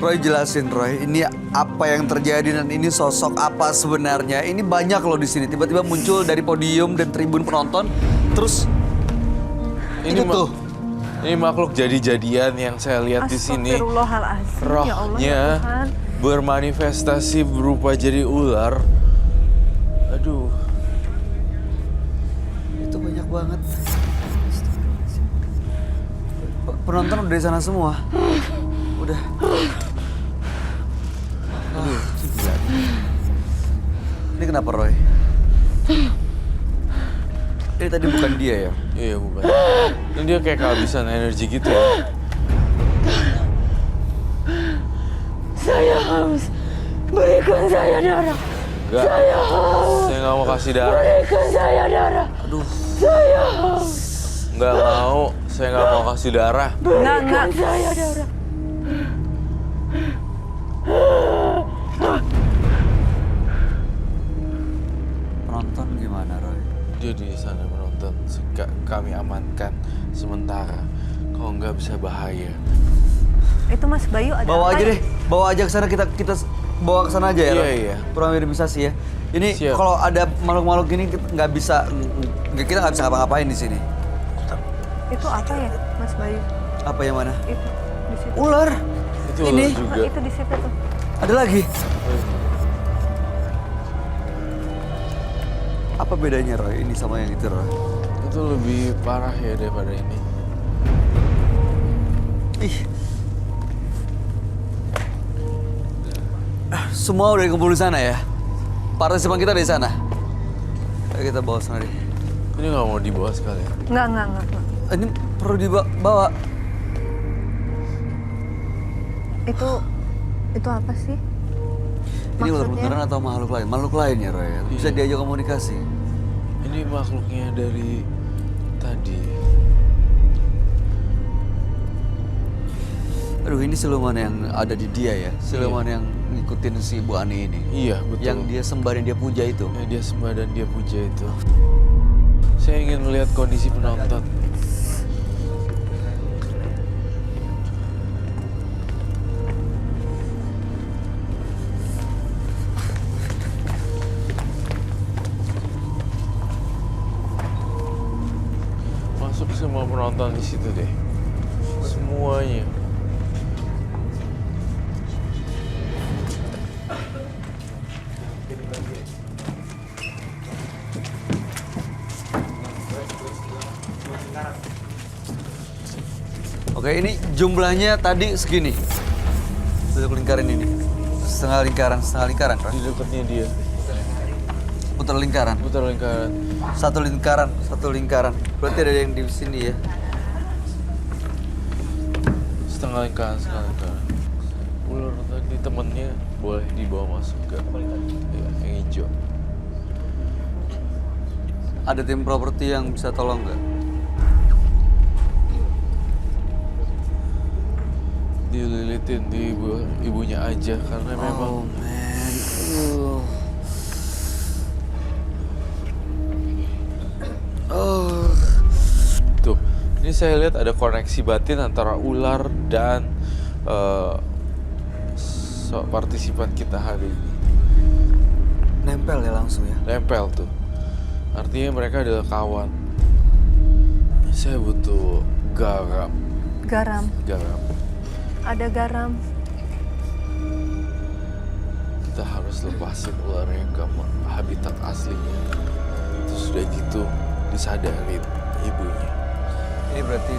Roy jelasin Roy, ini apa yang terjadi dan ini sosok apa sebenarnya? Ini banyak loh di sini. Tiba-tiba muncul dari podium dan tribun penonton, terus Ini itu tuh. Ini makhluk jadi-jadian yang saya lihat di sini. Astagfirullahaladzim, ya Allah ya Rohnya Tuhan. bermanifestasi berupa jadi ular. Aduh. Itu banyak banget. Penonton udah di sana semua. Udah. Aduh, gila. Ini kenapa Roy? Ini tadi bukan dia ya? Iya bukan. Ini dia kayak kehabisan energi gitu ya. Saya haus. Berikan saya darah. Enggak. Saya nggak mau kasih darah. Berikan saya darah. Aduh. Saya haus. Nggak mau. Saya nggak mau kasih darah. Berikan saya darah. Penonton gimana Roy? Dia di sana menonton. Kami amankan sementara. Kalau nggak bisa bahaya. Itu Mas Bayu ada Bawa apa aja ya? deh, bawa aja ke sana kita bawa ke sana aja ya. Iya, Roy? iya. Praminimalisasi ya. Ini Siap. kalau ada makhluk-makhluk ini kita nggak bisa ngapa-ngapain di sini. Itu apa ya Mas Bayu? Apa yang mana? Itu di situ. Ular. Itu Ini. ular juga. Nah, itu di situ tuh. Ada lagi. Apa bedanya Roy ini sama yang itu Roy? Itu lebih parah ya daripada ini. Ih. Semua udah kumpul di sana ya? Partisipan kita di sana. Ayo kita bawa sana deh. Ini nggak mau dibawa sekalian. Enggak. Ini perlu dibawa. Itu apa sih? Ini ular Maksudnya? beneran atau makhluk lain? Makhluk lain ya Roy? Bisa Iya. diajak komunikasi. Ini makhluknya dari tadi. Aduh ini siluman yang ada di dia ya? Siluman yang ngikutin si Bu Ani ini. Iya betul. Yang dia sembah dan dia puja itu. Yang dia sembah dan dia puja itu. Saya ingin melihat kondisi penonton. Masuk semua penonton di situ deh. Semuanya. Oke ini jumlahnya tadi segini. Bentuk lingkaran ini. Setengah lingkaran Roy. Di dekatnya dia. Putar lingkaran. Putar lingkaran. Satu lingkaran. Berarti ada yang di sini ya. Setengah lingkaran. Ular tadi temennya boleh dibawa masuk ke ya, yang hijau. Ada tim properti yang bisa tolong nggak? Dililitin di ibunya aja karena memang man. tuh ini saya lihat ada koneksi batin antara ular dan partisipan kita hari ini. Nempel ya langsung ya. Nempel tuh. Artinya mereka adalah kawan. Saya butuh garam. Garam. Ada garam. Kita harus lepasin ularnya ke habitat aslinya. Terus udah gitu disadarin ibunya. Ini berarti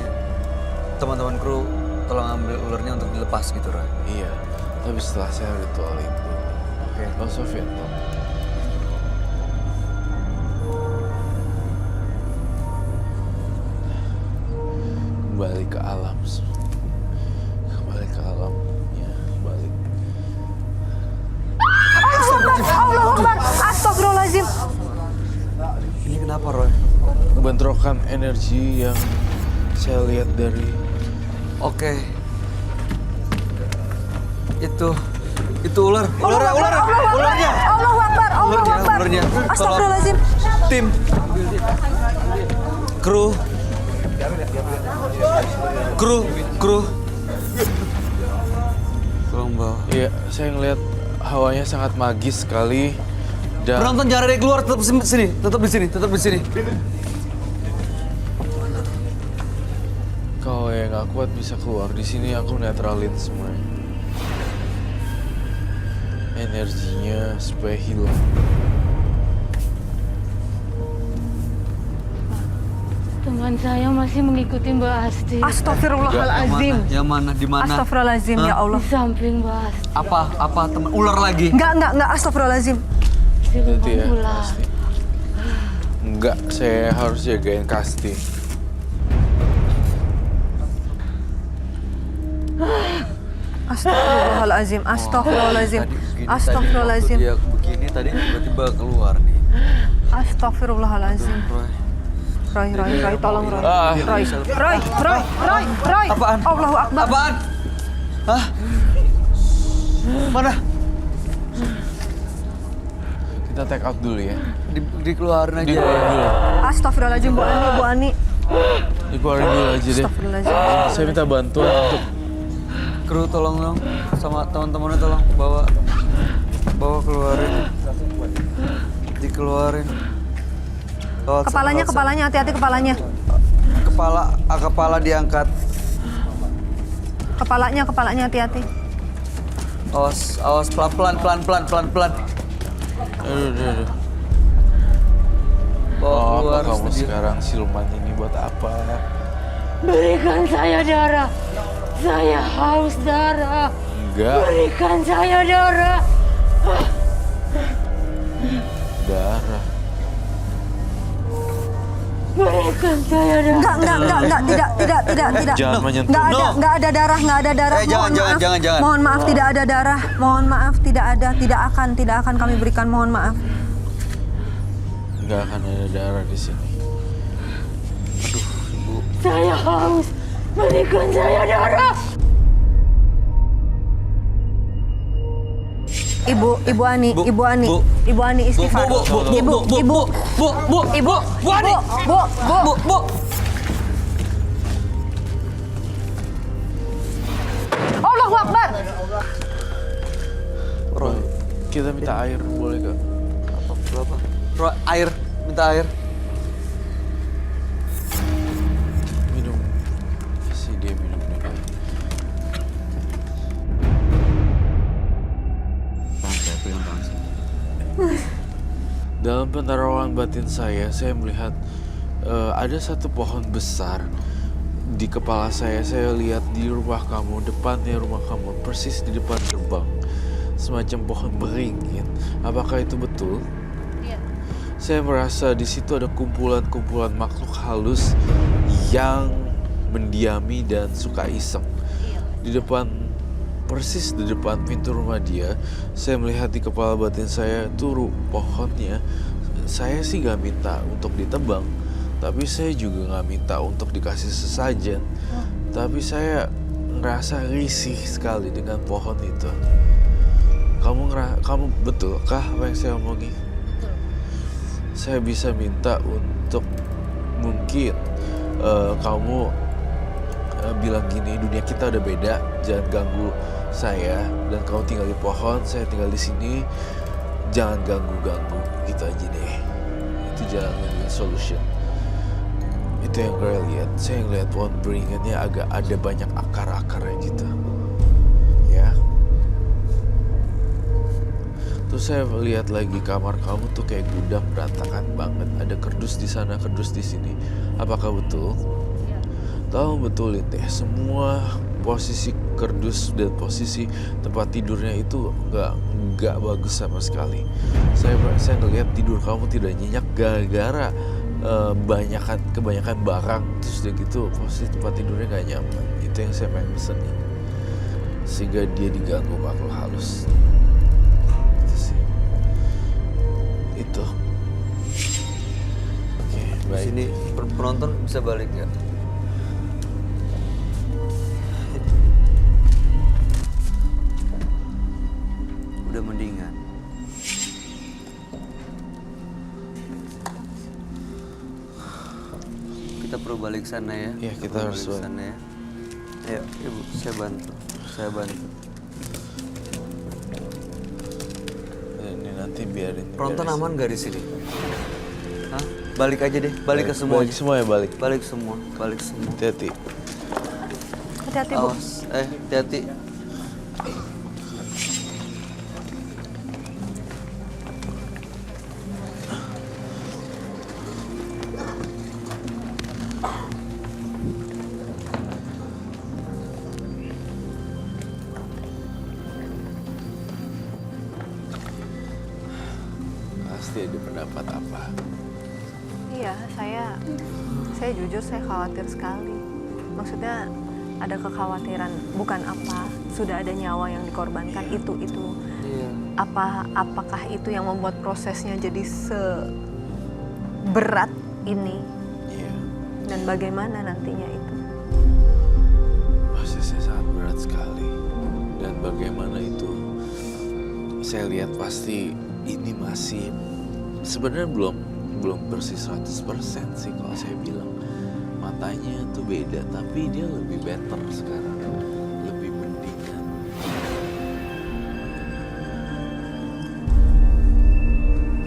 teman-teman kru tolong ambil ularnya untuk dilepas gitu, Roy. Iya, tapi setelah saya ritual itu. Oke. Bang Sofian, Bang. Kembali ke alam. Kembali ke alam. Ya, balik. Allah Akbar. Astagfirullahaladzim. Ini kenapa, Roy? Bentrokan energi yang saya lihat dari Oke. Itu ular. Ularnya. Allahu Akbar. Allahu Akbar. Ularnya. Astagfirullahaladzim. Tim. Kru. Tolong Iya, saya ngelihat hawanya sangat magis sekali. Dan Penonton jangan ada yang keluar, tetap di sini, tetap di sini, tetap di sini. kalau yang nggak kuat bisa keluar. Di sini aku netralin semuanya. Energinya supaya hilang. Teman saya masih mengikuti Mbak Asti. Astagfirullahalazim. Yang mana? Di mana? Astagfirullahalazim ya Allah. Di samping Mbak Asti. Apa teman? Ular lagi? Enggak, astagfirullahalazim. Berarti ya, Ular. pasti. Enggak, saya harus jagain Kasti. Astagfirullahalazim. Astagfirullahalazim. Astagfirullahalazim. Dia begini tadi tiba-tiba keluar nih. Astagfirullahalazim. Roy, tolong Roy. Roy. Apaan? Allahu Akbar. Apaan? Hah? Mana? Kita take out dulu ya. Dikeluarin aja. Dikeluarin dulu. Astagfirullahalazim, Bu Ani. Dikeluarin dulu aja deh. Astagfirullahalazim. Saya minta bantuan untuk Kru tolong dong sama teman-temannya tolong bawa keluarin. Dikeluarin. Oh, Kepalanya, hati-hati kepalanya. Kepala diangkat. Kepalanya hati-hati. Awas pelan-pelan. Aduh. Bawa Oh, keluar. apa kamu studio. sekarang siluman ini buat apa? Berikan saya darah. Saya haus darah. Enggak, Berikan saya darah. darah. Berikan saya darah. Enggak, tidak. Jangan menyentuh. Enggak ada darah. Jangan. Mohon maaf, tidak ada darah. Mohon maaf, tidak ada, tidak akan kami berikan. Mohon maaf. Enggak akan ada darah di sini. Aduh, Ibu. Saya haus. Berikan saya darah. Ibu Ani istighfar. Bu. Allahu Akbar. Roy, Kita minta air, boleh gak? berapa? Roy, air, minta air. Minum. Si dia minum dulu. Dalam penerawangan batin saya melihat ada satu pohon besar di kepala saya. Saya lihat di rumah kamu, depannya rumah kamu, persis di depan gerbang. Semacam pohon beringin. Apakah itu betul? Iya. Saya merasa di situ ada kumpulan-kumpulan makhluk halus yang mendiami dan suka iseng. Di depan, persis di depan pintu rumah dia, saya melihat di kepala batin saya itu pohonnya. Saya sih gak minta untuk ditebang, tapi saya juga gak minta untuk dikasih sesajen. Tapi saya ngerasa risih sekali dengan pohon itu. Kamu betulkah apa yang saya omongin? Saya bisa minta untuk mungkin kamu bilang gini, dunia kita udah beda, jangan ganggu saya, dan kamu tinggal di pohon, saya tinggal di sini, jangan ganggu gitu aja deh. Itu jalan win-win solution. Itu yang gue lihat. Saya ngeliat pohon beringannya agak ada banyak akar-akarnya gitu. Ya. Terus saya lihat lagi kamar kamu tuh kayak gudang berantakan banget. Ada kerdus di sana, kerdus di sini. Apakah betul? Tolong betulin deh, semua posisi kerdus dan posisi tempat tidurnya itu nggak bagus sama sekali. Saya ngelihat tidur kamu tidak nyenyak gara-gara kebanyakan barang, terus udah gitu posisi tempat tidurnya nggak nyaman. Itu yang saya pengen pesenin, sehingga dia diganggu makhluk halus. Itu sih. Itu. Oke, baik. Sini penonton bisa balik nggak? Udah mendingan. Kita perlu balik sana ya. Iya, kita perlu harus balik sana ya. Ayo, Ibu, saya bantu. Ini nanti biarin. Penonton beres. aman gak di sini? Hah? Balik aja deh, balik ke semua. Balik semua ya, balik. Balik semua, balik semua. Hati-hati. Hati-hati Bu. Awas, hati-hati. Pasti ada pendapat apa? Iya, saya jujur saya khawatir sekali. Maksudnya ada kekhawatiran, bukan apa, sudah ada nyawa yang dikorbankan itu. Iya. Apakah itu yang membuat prosesnya jadi seberat ini? Iya. Dan bagaimana nantinya itu? Prosesnya sangat berat sekali. Dan bagaimana itu? Saya lihat pasti ini masih sebenarnya belum bersih 100% sih kalau saya bilang. Matanya tuh beda, tapi dia lebih better sekarang. Lebih mendingan.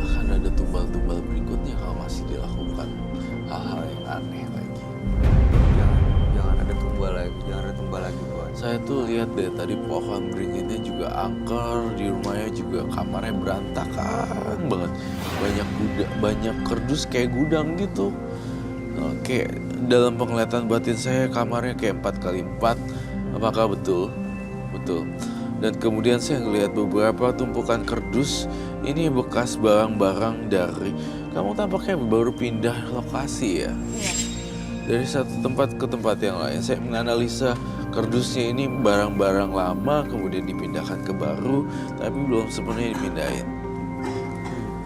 Akan ada tumbal-tumbal berikutnya kalau masih dilakukan hal-hal yang aneh lagi. Jangan ada tumbal lagi, buat. Saya tuh lihat deh tadi pohon beringinnya juga angker, di rumahnya juga kamarnya berantakan banget. Banyak kerdus kayak gudang gitu. Oke, dalam penglihatan batin saya kamarnya kayak 4x4. Apakah betul? Betul. Dan kemudian saya ngelihat beberapa tumpukan kerdus. Ini bekas barang-barang dari... Kamu tampaknya baru pindah lokasi ya? Iya. Dari satu tempat ke tempat yang lain. Saya menganalisa kerdusnya ini barang-barang lama kemudian dipindahkan ke baru, tapi belum sepenuhnya dipindahin.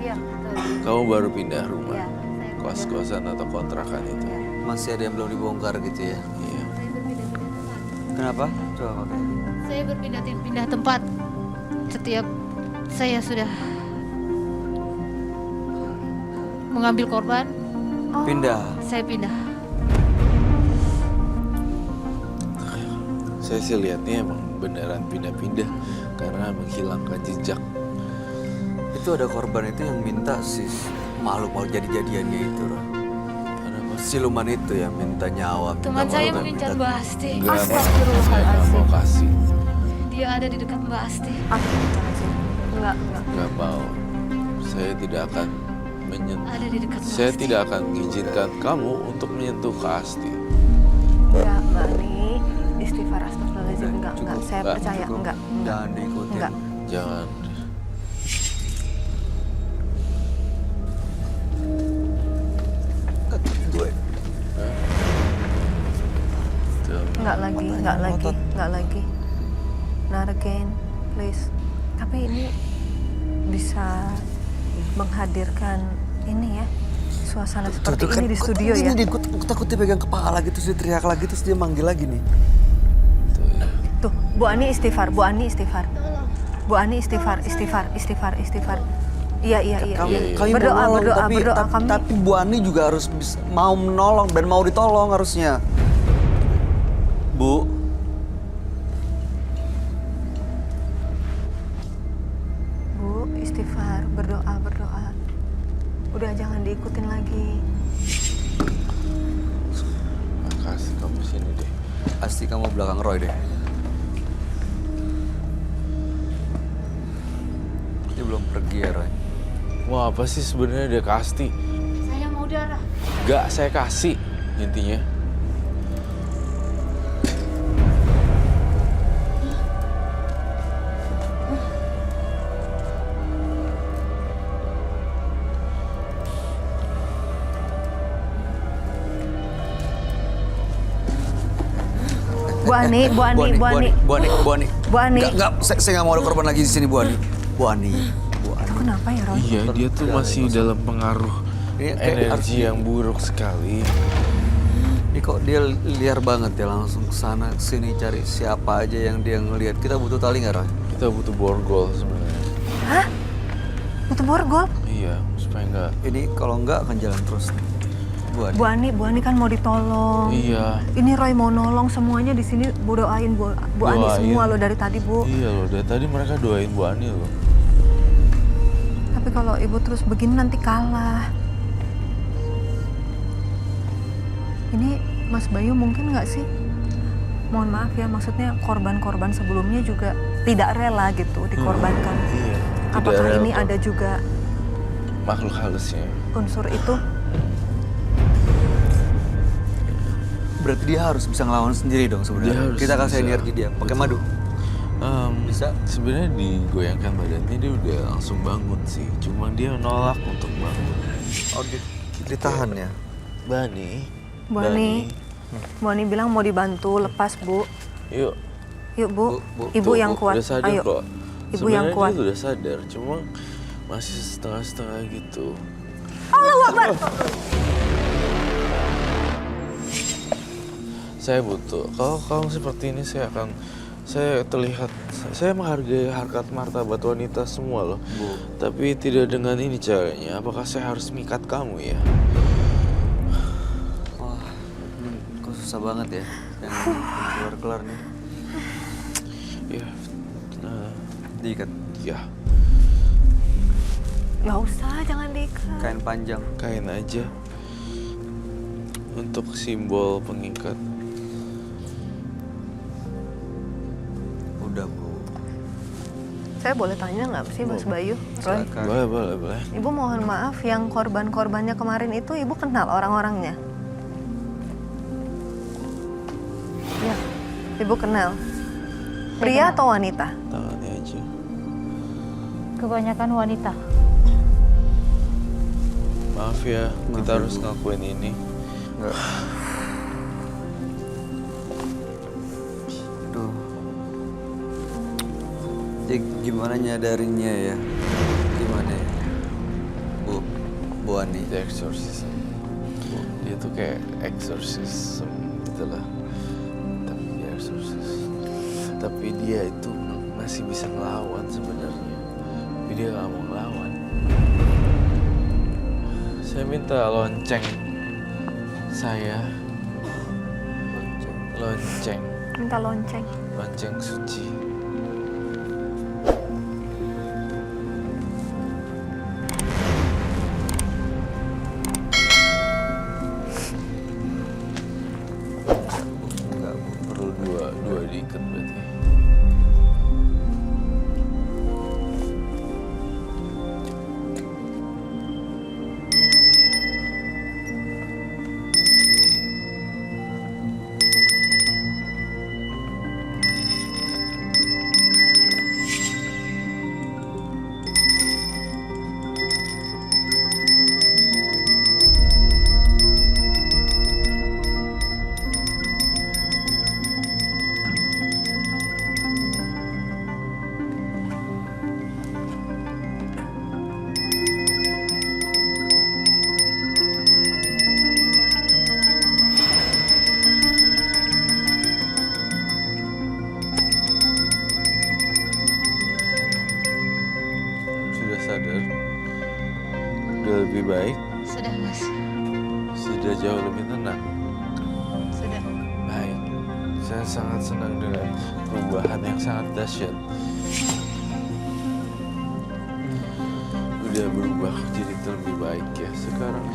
Iya, betul. Kamu baru pindah rumah, Iya, saya kos-kosan atau kontrakan itu. Iya. Masih ada yang belum dibongkar gitu ya? Iya. Kenapa? Coba pakai. Saya berpindah-pindah tempat setiap saya sudah mengambil korban, Pindah. saya pindah. Saya sih lihatnya emang beneran pindah-pindah karena menghilangkan jejak. Itu ada korban itu yang minta si makhluk mau jadi-jadiannya itu, Ra. Kenapa? Siluman itu yang minta nyawa. Teman minta saya makhluk, mengincar minta- Mbak Asti. Enggak, saya nggak Astagfirullahaladzim. mau kasih. Dia ada di dekat Mbak Asti. Astagfirullahaladzim. Enggak. Nggak mau. Saya tidak akan menyentuh. Ada di dekat Mbak Saya Asti. tidak akan mengizinkan kamu untuk menyentuh ke Asti. Enggak, Mbak Ani. Istighfar astagfirullahaladzim. Enggak. Saya Enggak. percaya, enggak. Jangan diikutin. Enggak. Jangan. Gue. Enggak lagi. Not again, please. Tapi ini bisa menghadirkan ini ya, suasana seperti ini di studio ya. Ini dia takut dia pegang kepala gitu, dia teriak lagi, terus dia manggil lagi nih. Tuh ya. Tuh, Bu Ani istighfar. Bu Ani istighfar. Iya. Kami Berdoa, mau nolong, berdoa kami. tapi Bu Ani juga harus mau menolong dan mau ditolong harusnya. Bu. Bu, istighfar, berdoa. Udah jangan diikutin lagi. Makasih kamu sini deh. Pasti kamu belakang Roy deh. Dia belum pergi ya, Roy. Mau apa sih sebenarnya dia ke Asti? Saya mau darah. Gak, saya kasih intinya. Bu Ani. Bu Ani. Enggak, saya nggak mau ada korban lagi di sini, Bu Ani. Bu Ani. Itu kenapa ya, Roy? Iya, dia tuh masih dalam pengaruh Ini kayak energi yang buruk sekali. Ini kok dia liar banget ya, langsung ke sana sini cari siapa aja yang dia ngelihat. Kita butuh tali nggak, Roy? Kita butuh borgol sebenarnya. Hah? Butuh borgol? Iya, supaya nggak. Ini kalau nggak akan jalan terus nih. Bu Ani. Bu Ani kan mau ditolong. Iya. Ini Roy mau nolong semuanya di sini. Bu doain Bu Ani Doain. semua lo dari tadi, Bu. Iya loh, dari tadi mereka doain Bu Ani loh. Tapi kalau ibu terus begini nanti kalah. Ini Mas Bayu mungkin nggak sih? Mohon maaf ya, maksudnya korban-korban sebelumnya juga tidak rela gitu dikorbankan. Iya. Apakah rela ini kok. ada juga makhluk halusnya? unsur itu? Berarti dia harus bisa ngelawan sendiri dong Dia sebenarnya. harus Kita kasih bisa. energi dia, pakai Betul. madu. Bisa? Sebenarnya digoyangkan badannya dia udah langsung bangun sih. Cuma dia nolak untuk bangun. Oh, ditahan ya. Bani. Bu Ani bilang mau dibantu lepas, Bu. Yuk. Yuk, Bu. Bu. Ibu Tuh, yang kuat. Udah sadar Ayo. kok. Ibu yang Sebenarnya kuat. dia udah sadar, cuma masih setengah-setengah gitu. Allahu Akbar. Saya butuh. Kalau kamu seperti ini, saya terlihat, saya menghargai harkat martabat wanita semua loh. Bu. Tapi tidak dengan ini caranya. Apakah saya harus mikat kamu ya? Wah, kok susah banget ya. Yang keluar-keluar nih. Ya, nah, Diikat. ya, Nggak usah, jangan diikat. Kain panjang. kain aja untuk simbol pengikat. Udah, Bu. Saya boleh tanya nggak sih, Mas Bayu? Roy? Silakan. Boleh. Ibu mohon maaf, yang korban-korbannya kemarin itu ibu kenal orang-orangnya? Ya, ibu kenal. Pria atau wanita? Tangannya aja. Kebanyakan wanita. Maaf ya, Maaf kita ya, harus Bu. ngakuin ini. Enggak. Aduh. Jadi gimana nyadarinnya ya? Gimana ya? Bu Ani. The exorcism. Dia tuh kayak exorcism gitu lah. Tapi dia exorcist. Tapi dia itu masih bisa ngelawan sebenarnya. Tapi dia gak mau ngelawan. Saya minta lonceng. Saya lonceng. Minta lonceng. Lonceng suci. Enggak, Bu. Perlu Dua diikat berarti. Sudah sadar? Sudah lebih baik? Sudah, Mas. Sudah jauh lebih tenang? Sudah. Baik. Saya sangat senang dengan perubahan yang sangat dahsyat. Udah berubah jadi lebih baik ya sekarang.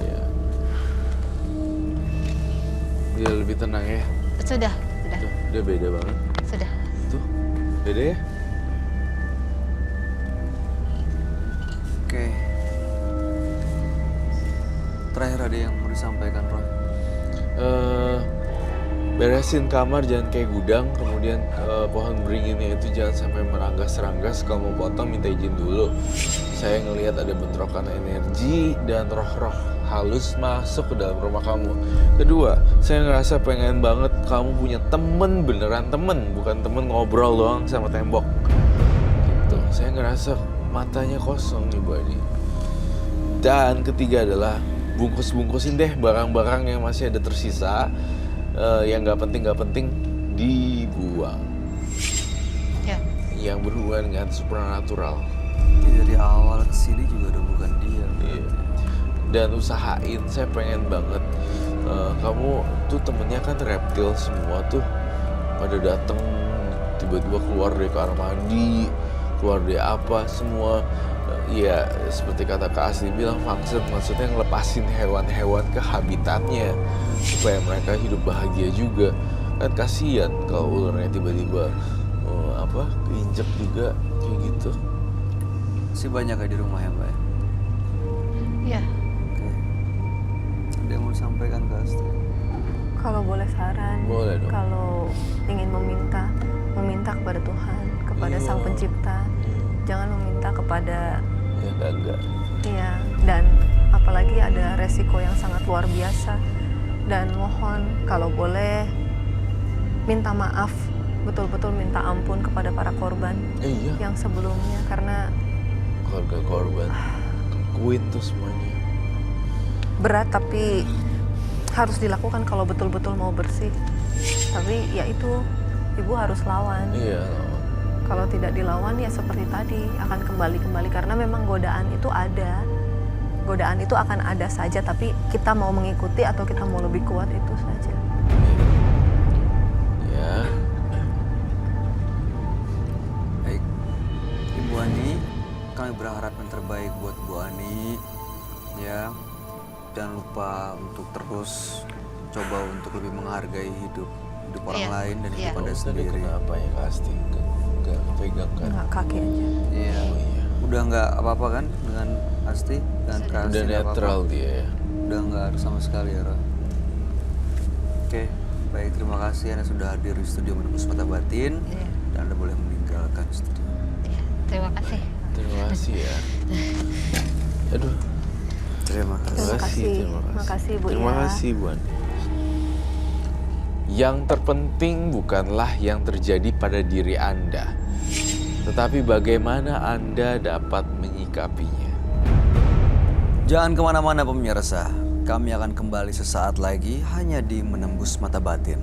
Ya. Dia lebih tenang ya. Sudah. Tuh, dia beda banget. Sudah. Tuh, beda ya. Oke. Terakhir ada yang mau disampaikan, Roy? Beresin kamar jangan kayak gudang, kemudian pohon beringinnya itu jangan sampai meranggas-ranggas. Kalau mau potong minta izin dulu. Saya ngelihat ada bentrokan energi dan roh-roh halus masuk ke dalam rumah kamu. Kedua, saya ngerasa pengen banget kamu punya temen, beneran temen, bukan temen ngobrol doang sama tembok. Gitu. Saya ngerasa matanya kosong nih, Badi. Dan ketiga adalah bungkus-bungkusin deh barang-barang yang masih ada tersisa, yang nggak penting dibuang. Ya. yang berhubungan dengan supernatural. Dari awal ke sini juga udah bukan dia. Iya. Dan usahain, saya pengen banget kamu tuh temennya kan reptil semua tuh pada datang tiba-tiba keluar dari kamar mandi, keluar dari apa semua. Ya seperti kata Kak Asli bilang, function maksudnya ngelepasin hewan-hewan ke habitatnya supaya mereka hidup bahagia juga. Kan kasihan kalau ularnya tiba-tiba keinjek juga kayak gitu. Masih banyak ya di rumah ya Mbak? Ya, Oke. Ada yang mau disampaikan ke Asti? Kalau boleh saran, Boleh dong. kalau ingin meminta kepada Tuhan, kepada Iya. Sang Pencipta, jangan meminta kepada Ya enggak. iya, dan apalagi ada resiko yang sangat luar biasa. Dan mohon kalau boleh minta maaf, betul-betul minta ampun kepada para korban Iya, yang sebelumnya, karena keluarga korban kuit tuh semuanya. berat tapi harus dilakukan kalau betul-betul mau bersih. Tapi ya itu, ibu harus lawan. Iya. Kalau tidak dilawan ya seperti tadi akan kembali karena memang godaan itu ada. Godaan itu akan ada saja, tapi kita mau mengikuti atau kita mau lebih kuat itu saja. Ya. Baik, Ibu Ani, kami berharap yang terbaik buat Bu Ani. Ya, jangan lupa untuk terus coba untuk lebih menghargai hidup orang Iya, lain dan hidup iya. Anda Tadi sendiri. kenapa ya pasti nggak pegang kan? Enggak, kaki aja. Iya, Oh iya. udah nggak apa-apa kan dengan Asti dan Kak Asti Udah nggak apa-apa? netral dia ya. Udah nggak ada sama sekali ya, Ra? Oke, baik, terima kasih Anda sudah hadir di studio Menembus Mata Batin. Iya. Dan Anda boleh meninggalkan studio. ya. Terima kasih. Terima kasih ya. Aduh. Terima kasih. Terima kasih. Terima Terima kasih, Bu, Terima ya. kasih Bu Ani. Yang terpenting bukanlah yang terjadi pada diri Anda, tetapi bagaimana Anda dapat menyikapinya. Jangan kemana-mana pemirsa, kami akan kembali sesaat lagi hanya di Menembus Mata Batin.